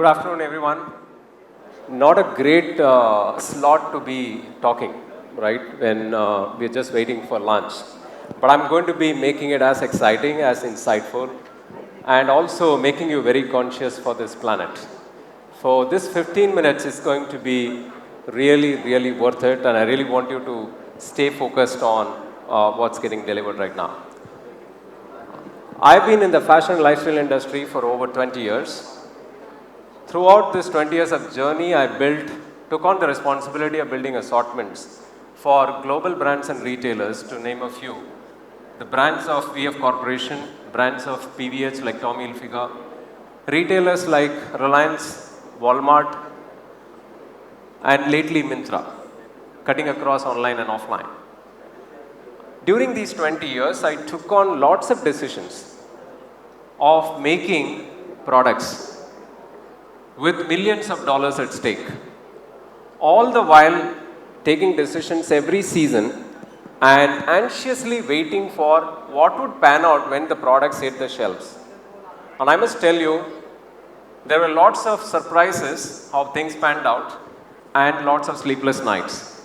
afternoon, everyone. Not a great slot to be talking, right, when we're just waiting for lunch. But I'm going to be making it as exciting, as insightful, and also making you very conscious for this planet. So this 15 minutes is going to be really, really worth it, and I really want you to stay focused on what's getting delivered right now. I've been in the fashion and lifestyle industry for over 20 years. Throughout this 20 years of journey, I took on the responsibility of building assortments for global brands and retailers, to name a few. The brands of VF Corporation, brands of PVH like Tommy Hilfiger, retailers like Reliance, Walmart, and lately Myntra, cutting across online and offline. During these 20 years, I took on lots of decisions of making products with millions of dollars at stake, all the while taking decisions every season and anxiously waiting for what would pan out when the products hit the shelves. And I must tell you, there were lots of surprises how things panned out and lots of sleepless nights.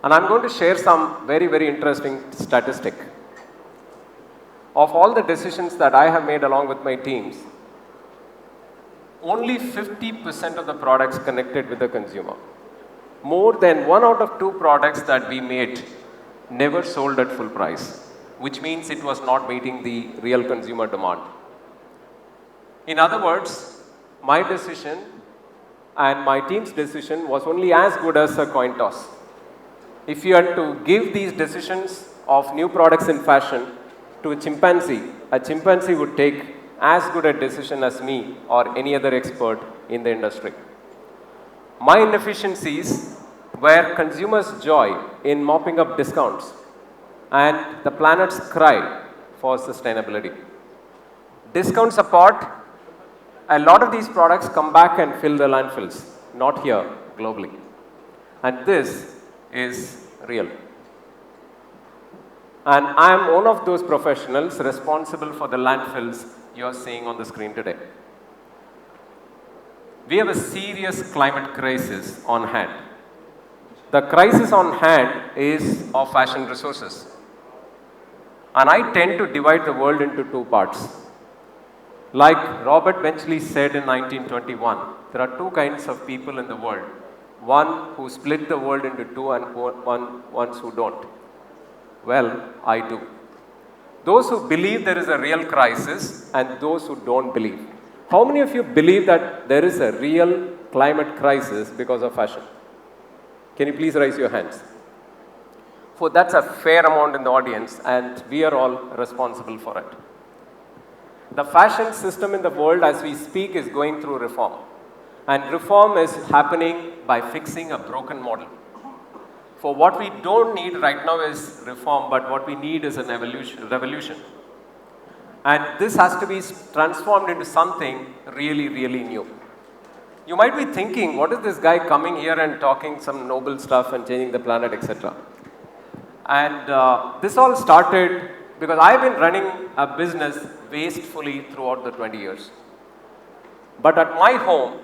And I'm going to share some very, very interesting statistic. Of all the decisions that I have made along with my teams, only 50% of the products connected with the consumer. More than 1 out of 2 products that we made never sold at full price, which means it was not meeting the real consumer demand. In other words, my decision and my team's decision was only as good as a coin toss. If you had to give these decisions of new products in fashion to a chimpanzee would take as good a decision as me or any other expert in the industry. My inefficiencies were consumers' joy in mopping up discounts and the planet's cry for sustainability. Discounts apart, a lot of these products come back and fill the landfills, not here, globally. And this is real. And I am one of those professionals responsible for the landfills you're seeing on the screen today. We have a serious climate crisis on hand. The crisis on hand is of fashion resources. And I tend to divide the world into 2 parts. Like Robert Benchley said in 1921, there are 2 kinds of people in the world. One who split the world into 2 and ones who don't. Well, I do. Those who believe there is a real crisis and those who don't believe. How many of you believe that there is a real climate crisis because of fashion? Can you please raise your hands? For that's a fair amount in the audience, and we are all responsible for it. The fashion system in the world as we speak is going through reform. And reform is happening by fixing a broken model. For what we don't need right now is reform, but what we need is an revolution. And this has to be transformed into something really, really new. You might be thinking, what is this guy coming here and talking some noble stuff and changing the planet, etc. And this all started because I've been running a business wastefully throughout the 20 years. But at my home,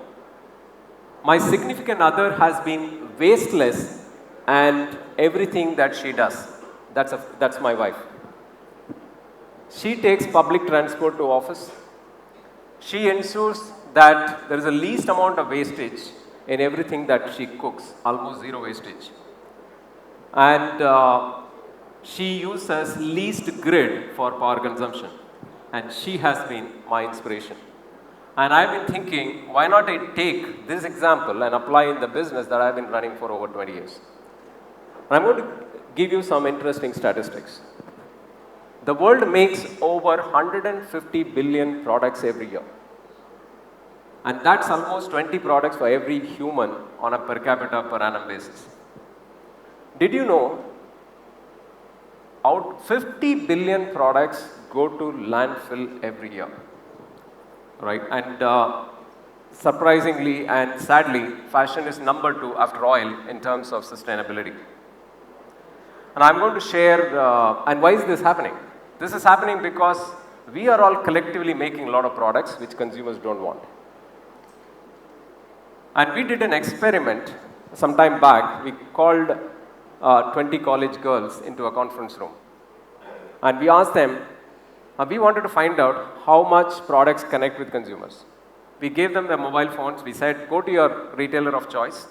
my significant other has been wasteless and everything that she does. That's my wife. She takes public transport to office. She ensures that there is the least amount of wastage in everything that she cooks, almost 0 wastage. And she uses least grid for power consumption. And she has been my inspiration. And I've been thinking, why not I take this example and apply in the business that I've been running for over 20 years. I'm going to give you some interesting statistics. The world makes over 150 billion products every year. And that's almost 20 products for every human on a per capita per annum basis. Did you know 50 billion products go to landfill every year? Right? And surprisingly and sadly, fashion is number 2 after oil in terms of sustainability. And I'm going to share, and why is this happening? This is happening because we are all collectively making a lot of products which consumers don't want. And we did an experiment some time back. We called 20 college girls into a conference room. And we asked them, we wanted to find out how much products connect with consumers. We gave them their mobile phones. We said, go to your retailer of choice.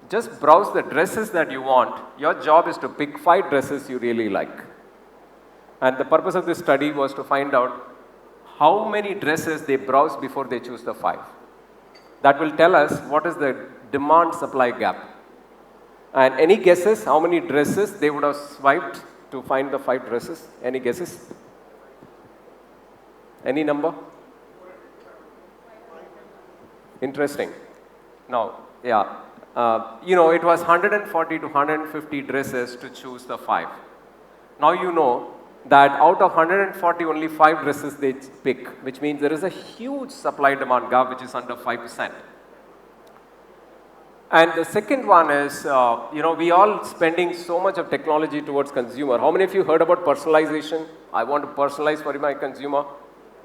Just browse the dresses that you want. Your job is to pick 5 dresses you really like. And the purpose of this study was to find out how many dresses they browse before they choose the 5. That will tell us what is the demand-supply gap. And any guesses how many dresses they would have swiped to find the 5 dresses? Any guesses? Any number? Interesting. Now, yeah. It was 140 to 150 dresses to choose the 5. Now you know that out of 140, only 5 dresses they pick, which means there is a huge supply-demand gap, which is under 5%. And the second one is, we all spending so much of technology towards consumer. How many of you heard about personalization? I want to personalize for my consumer.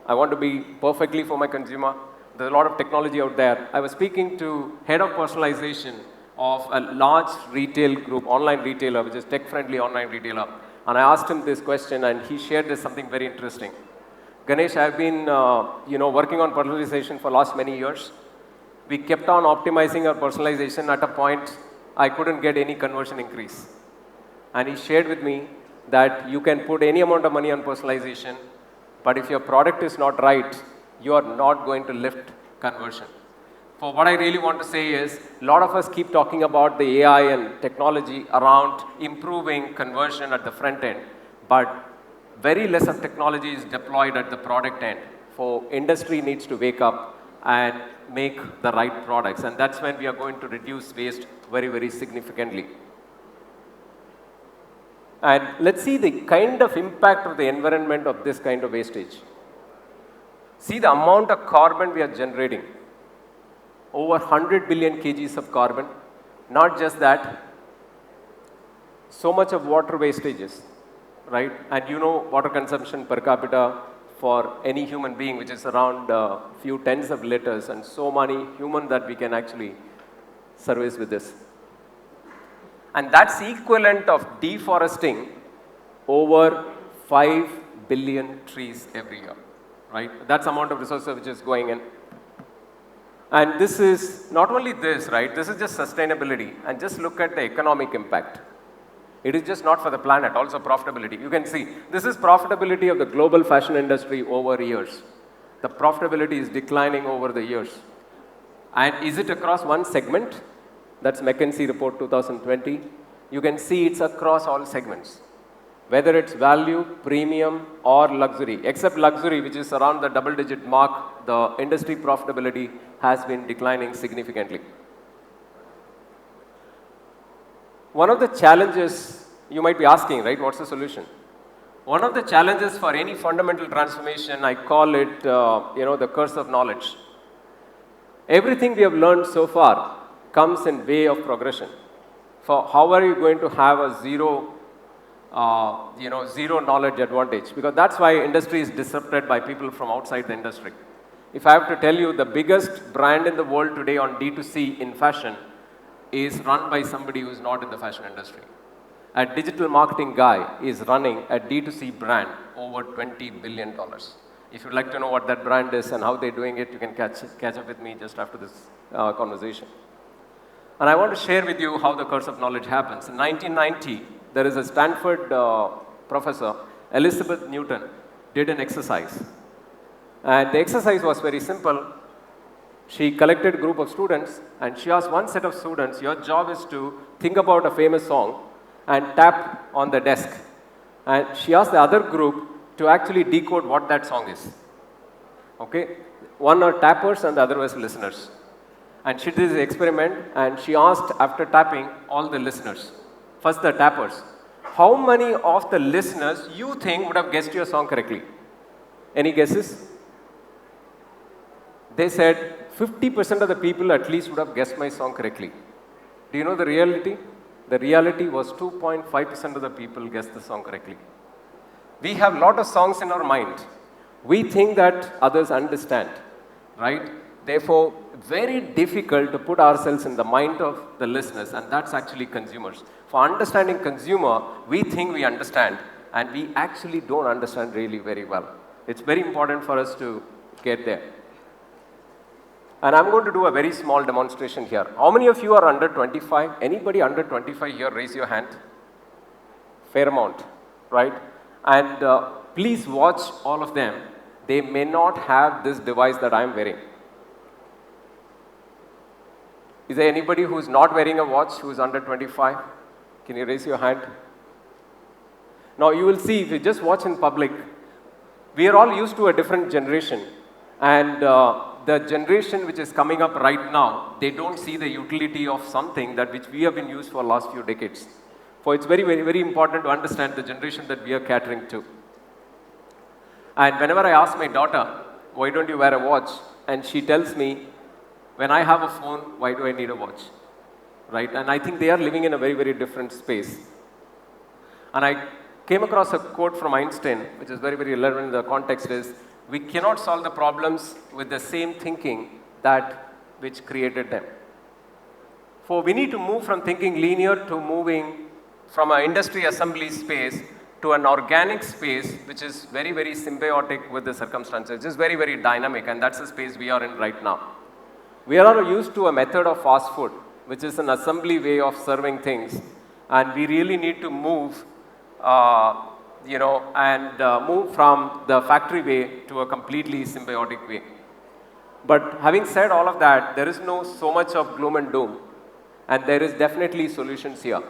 I want to be perfectly for my consumer. There's a lot of technology out there. I was speaking to head of personalization of a large retail group, online retailer, which is tech-friendly online retailer. And I asked him this question, and he shared this something very interesting. Ganesh, I've been, working on personalization for last many years. We kept on optimizing our personalization. At a point, I couldn't get any conversion increase. And he shared with me that you can put any amount of money on personalization, but if your product is not right, you are not going to lift conversion. For what I really want to say is, a lot of us keep talking about the AI and technology around improving conversion at the front end, but very less of technology is deployed at the product end. For industry needs to wake up and make the right products, and that's when we are going to reduce waste very, very significantly. And let's see the kind of impact of the environment of this kind of wastage. See the amount of carbon we are generating. Over 100 billion kgs of carbon. Not just that, so much of water wastages, right? And water consumption per capita for any human being, which is around a few tens of liters, and so many human that we can actually service with this. And that's equivalent of deforesting over 5 billion trees every year, right? That's the amount of resources which is going in. And this is not only this, right? This is just sustainability. And just look at the economic impact. It is just not for the planet, also profitability. You can see, this is profitability of the global fashion industry over years. The profitability is declining over the years. And is it across one segment? That's McKinsey report 2020. You can see it's across all segments. Whether it's value, premium, or luxury. Except luxury, which is around the double-digit mark, the industry profitability has been declining significantly. One of the challenges, you might be asking, right, what's the solution? One of the challenges for any fundamental transformation, I call it, the curse of knowledge. Everything we have learned so far comes in way of progression. For how are you going to have a zero knowledge advantage? Because that's why industry is disrupted by people from outside the industry. If I have to tell you, the biggest brand in the world today on D2C in fashion is run by somebody who is not in the fashion industry. A digital marketing guy is running a D2C brand over $20 billion. If you'd like to know what that brand is and how they're doing it, you can catch up with me just after this conversation. And I want to share with you how the curse of knowledge happens. In 1990, there is a Stanford professor, Elizabeth Newton, did an exercise. And the exercise was very simple. She collected a group of students, and she asked one set of students, your job is to think about a famous song and tap on the desk. And she asked the other group to actually decode what that song is. Okay? One are tappers and the other was listeners. And she did this experiment, and she asked, after tapping, all the listeners. First, the tappers. How many of the listeners you think would have guessed your song correctly? Any guesses? They said 50% of the people at least would have guessed my song correctly. Do you know the reality? The reality was 2.5% of the people guessed the song correctly. We have a lot of songs in our mind. We think that others understand, right? Therefore, very difficult to put ourselves in the mind of the listeners, and that's actually consumers. For understanding consumer, we think we understand, and we actually don't understand really very well. It's very important for us to get there. And I'm going to do a very small demonstration here. How many of you are under 25? Anybody under 25 here, raise your hand. Fair amount, right? And please watch all of them. They may not have this device that I'm wearing. Is there anybody who's not wearing a watch who's under 25? Can you raise your hand? Now you will see, if you just watch in public, we are all used to a different generation. And the generation which is coming up right now, they don't see the utility of something that which we have been used for the last few decades. For it's very, very, very important to understand the generation that we are catering to. And whenever I ask my daughter, why don't you wear a watch? And she tells me, when I have a phone, why do I need a watch? Right? And I think they are living in a very, very different space. And I came across a quote from Einstein, which is very, very relevant in the context is, we cannot solve the problems with the same thinking that which created them. For we need to move from thinking linear to moving from an industry assembly space to an organic space, which is very, very symbiotic with the circumstances. It's very, very dynamic, and that's the space we are in right now. We are used to a method of fast food, which is an assembly way of serving things, and we really need to move move from the factory way to a completely symbiotic way. But having said all of that, there is no so much of gloom and doom, and there is definitely solutions here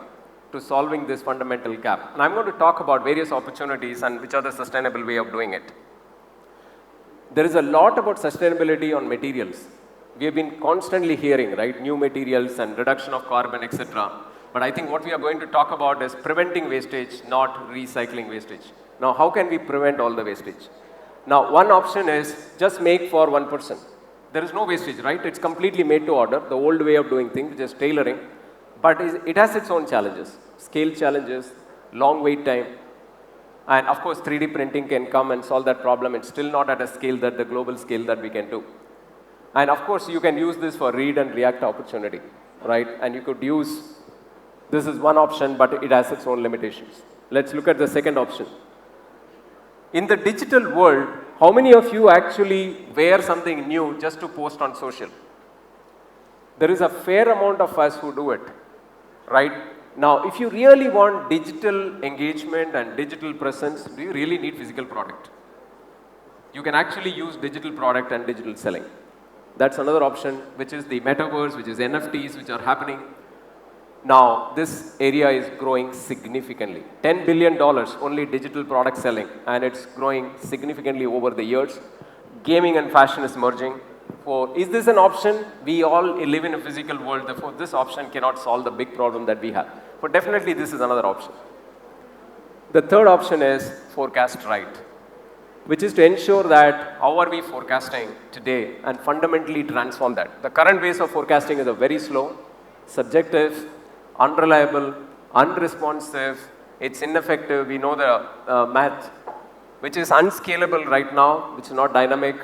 to solving this fundamental gap. And I'm going to talk about various opportunities and which are the sustainable way of doing it. There is a lot about sustainability on materials. We have been constantly hearing, right, new materials and reduction of carbon, etc. But I think what we are going to talk about is preventing wastage, not recycling wastage. Now, how can we prevent all the wastage? Now, one option is just make for one person. There is no wastage, right? It's completely made to order, the old way of doing things, just tailoring. But it has its own challenges, scale challenges, long wait time. And of course, 3D printing can come and solve that problem. It's still not at a scale that the global scale that we can do. And of course, you can use this for read and react opportunity, right? And you could use, this is one option, but it has its own limitations. Let's look at the second option. In the digital world, how many of you actually wear something new just to post on social? There is a fair amount of us who do it, right? Now, if you really want digital engagement and digital presence, do you really need physical product? You can actually use digital product and digital selling. That's another option, which is the metaverse, which is NFTs, which are happening. Now, this area is growing significantly. $10 billion only digital product selling, and it's growing significantly over the years. Gaming and fashion is merging. Is this an option? We all live in a physical world, therefore this option cannot solve the big problem that we have. But definitely this is another option. The third option is forecast right, which is to ensure that how are we forecasting today and fundamentally transform that. The current ways of forecasting is a very slow, subjective, unreliable, unresponsive, it's ineffective, we know the math, which is unscalable right now, which is not dynamic.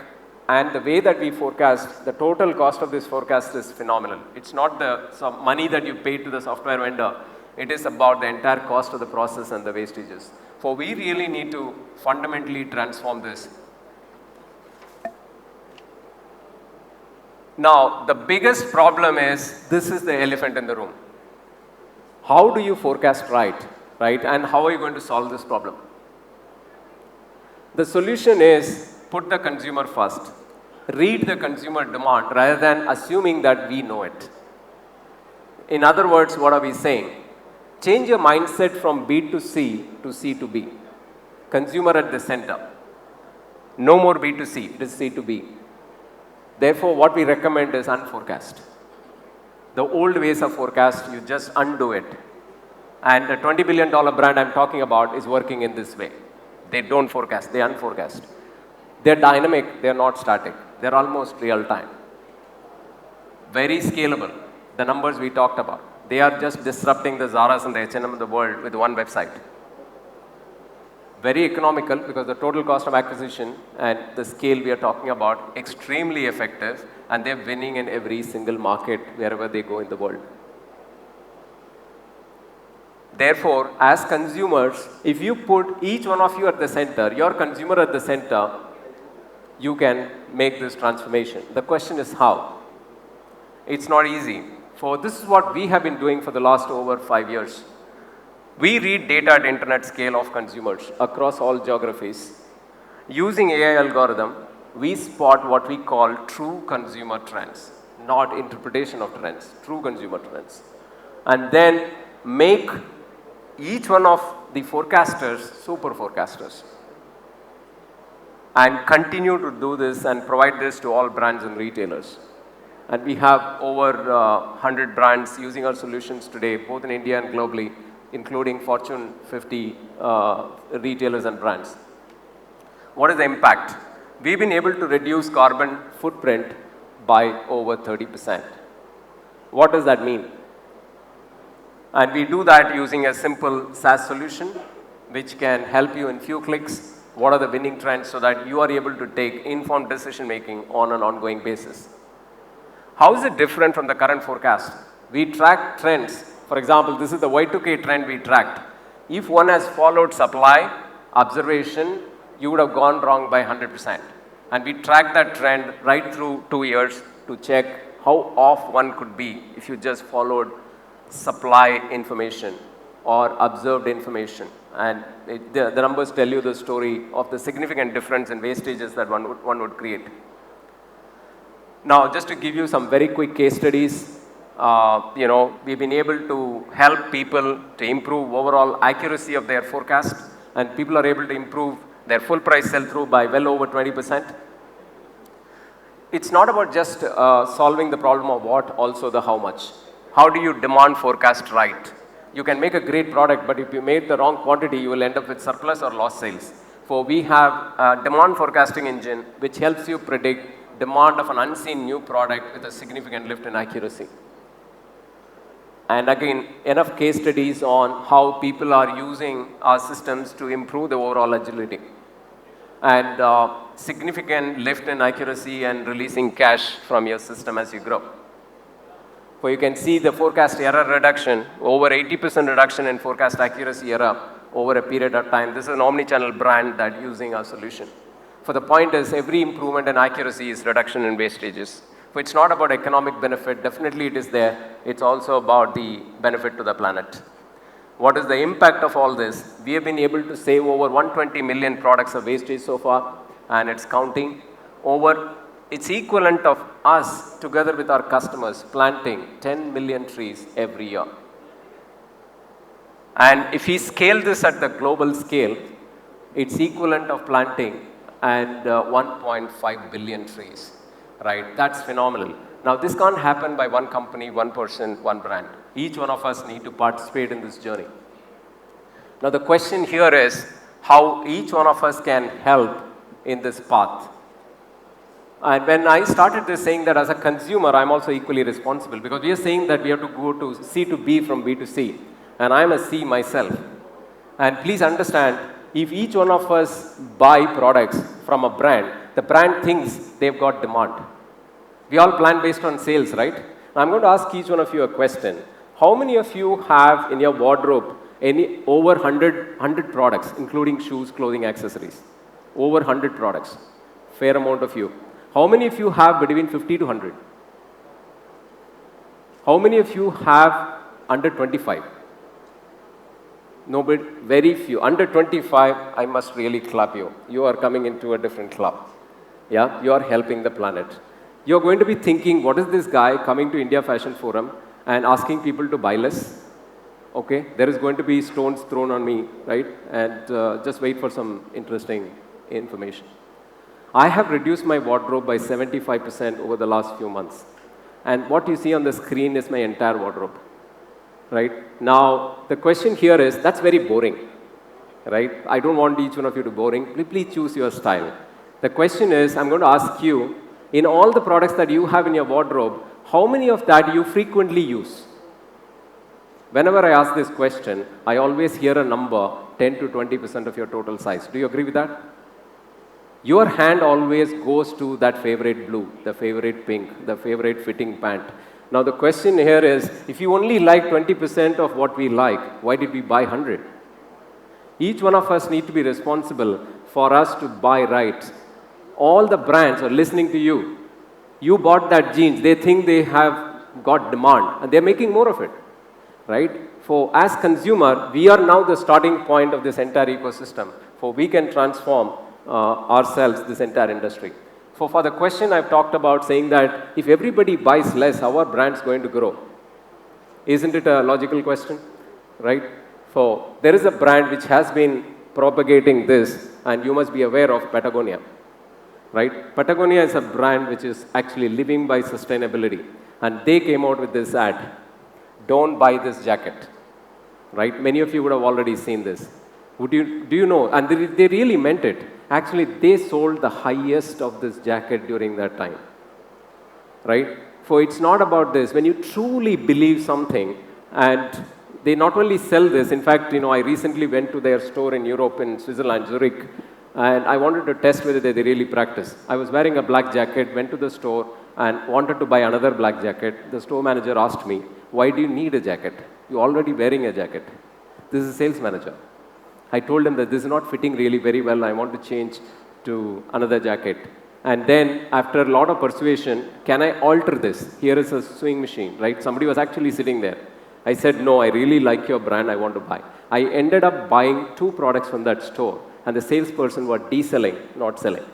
And the way that we forecast, the total cost of this forecast is phenomenal. It's not the money that you pay to the software vendor. It is about the entire cost of the process and the wastages. For we really need to fundamentally transform this. Now, the biggest problem is, this is the elephant in the room. How do you forecast right? And how are you going to solve this problem? The solution is, put the consumer first. Read the consumer demand rather than assuming that we know it. In other words, what are we saying? Change your mindset from B to C to C to B. Consumer at the center. No more B to C, it is C to B. Therefore, what we recommend is unforecast. The old ways of forecast, you just undo it. And the $20 billion brand I'm talking about is working in this way. They don't forecast, they unforecast. They're dynamic, they're not static. They're almost real time. Very scalable, the numbers we talked about. They are just disrupting the Zaras and the H&M of the world with one website. very economical because the total cost of acquisition and the scale we are talking about, extremely effective, and they're winning in every single market wherever they go in the world. Therefore, as consumers, if you put each one of you at the center, your consumer at the center, you can make this transformation. The question is how? It's not easy. This is what we have been doing for the last over 5 years. We read data at internet scale of consumers across all geographies. Using AI algorithm, we spot what we call true consumer trends, not interpretation of trends, true consumer trends. And then make each one of the forecasters super forecasters. And continue to do this and provide this to all brands and retailers. And we have over 100 brands using our solutions today, both in India and globally, including Fortune 50 retailers and brands. What is the impact? We've been able to reduce carbon footprint by over 30%. What does that mean? And we do that using a simple SaaS solution, which can help you in few clicks. What are the winning trends so that you are able to take informed decision making on an ongoing basis. How is it different from the current forecast? We track trends. For example, this is the Y2K trend we tracked. If one has followed supply, observation, you would have gone wrong by 100%. And we track that trend right through 2 years to check how off one could be if you just followed supply information or observed information. And the numbers tell you the story of the significant difference in wastages that one would create. Now, just to give you some very quick case studies, we've been able to help people to improve overall accuracy of their forecast, and people are able to improve their full price sell-through by well over 20%. It's not about just solving the problem of what, also the how much. How do you demand forecast right? You can make a great product, but if you made the wrong quantity, you will end up with surplus or lost sales. So we have a demand forecasting engine which helps you predict demand of an unseen new product with a significant lift in accuracy. And again, enough case studies on how people are using our systems to improve the overall agility. And significant lift in accuracy and releasing cash from your system as you grow. So you can see the forecast error reduction, over 80% reduction in forecast accuracy error over a period of time. This is an omni-channel brand that using our solution. For the point is, every improvement in accuracy is reduction in wastages. So it's not about economic benefit, definitely it is there. It's also about the benefit to the planet. What is the impact of all this? We have been able to save over 120 million products of wastage so far, and it's counting. It's equivalent of us, together with our customers, planting 10 million trees every year. And if we scale this at the global scale, it's equivalent of planting and 1.5 billion trees, right? That's phenomenal. Now, this can't happen by one company, one person, one brand. Each one of us need to participate in this journey. Now, the question here is how each one of us can help in this path. And when I started this saying that as a consumer, I'm also equally responsible, because we are saying that we have to go to C to B from B to C. And I'm a C myself. And please understand, if each one of us buy products from a brand, the brand thinks they've got demand. We all plan based on sales, right? I'm going to ask each one of you a question. How many of you have in your wardrobe over 100 products, including shoes, clothing, accessories? Over 100 products. Fair amount of you. How many of you have between 50 to 100? How many of you have under 25? Nobody, very few. Under 25, I must really clap you. You are coming into a different club. Yeah, you are helping the planet. You're going to be thinking, what is this guy coming to India Fashion Forum and asking people to buy less? Okay, there is going to be stones thrown on me, right? And just wait for some interesting information. I have reduced my wardrobe by 75% over the last few months. And what you see on the screen is my entire wardrobe. Right? Now, the question here is, that's very boring, right? I don't want each one of you to boring. Please choose your style. The question is, I'm going to ask you, in all the products that you have in your wardrobe, how many of that you frequently use? Whenever I ask this question, I always hear a number 10 to 20% of your total size. Do you agree with that? Your hand always goes to that favorite blue, the favorite pink, the favorite fitting pant. Now the question here is, if you only like 20% of what we like, why did we buy 100? Each one of us need to be responsible for us to buy right. All the brands are listening to you. You bought that jeans, they think they have got demand, and they're making more of it, right? For as consumer, we are now the starting point of this entire ecosystem, for we can transform ourselves, this entire industry. For the question I've talked about saying that if everybody buys less, how are brands going to grow? Isn't it a logical question, right? For there is a brand which has been propagating this, and you must be aware of Patagonia, right? Patagonia is a brand which is actually living by sustainability, and they came out with this ad, don't buy this jacket, right? Many of you would have already seen this. Do you know? And they really meant it. Actually, they sold the highest of this jacket during that time, right? For it's not about this. When you truly believe something, and they not only sell this, in fact, I recently went to their store in Europe, in Switzerland, Zurich, and I wanted to test whether they really practice. I was wearing a black jacket, went to the store, and wanted to buy another black jacket. The store manager asked me, why do you need a jacket? You're already wearing a jacket. This is a sales manager. I told him that this is not fitting really very well. I want to change to another jacket. And then, after a lot of persuasion, can I alter this? Here is a sewing machine, right? Somebody was actually sitting there. I said, no, I really like your brand. I want to buy. I ended up buying 2 products from that store, and the salesperson was de-selling, not selling.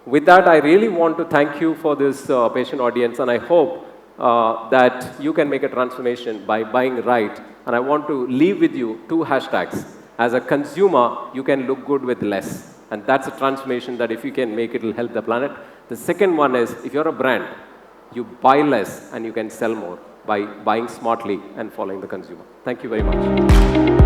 With that, I really want to thank you for this patient audience, and I hope that you can make a transformation by buying right. And I want to leave with you 2 hashtags. As a consumer, you can look good with less. And that's a transformation that if you can make, it will help the planet. The second one is, if you're a brand, you buy less and you can sell more by buying smartly and following the consumer. Thank you very much.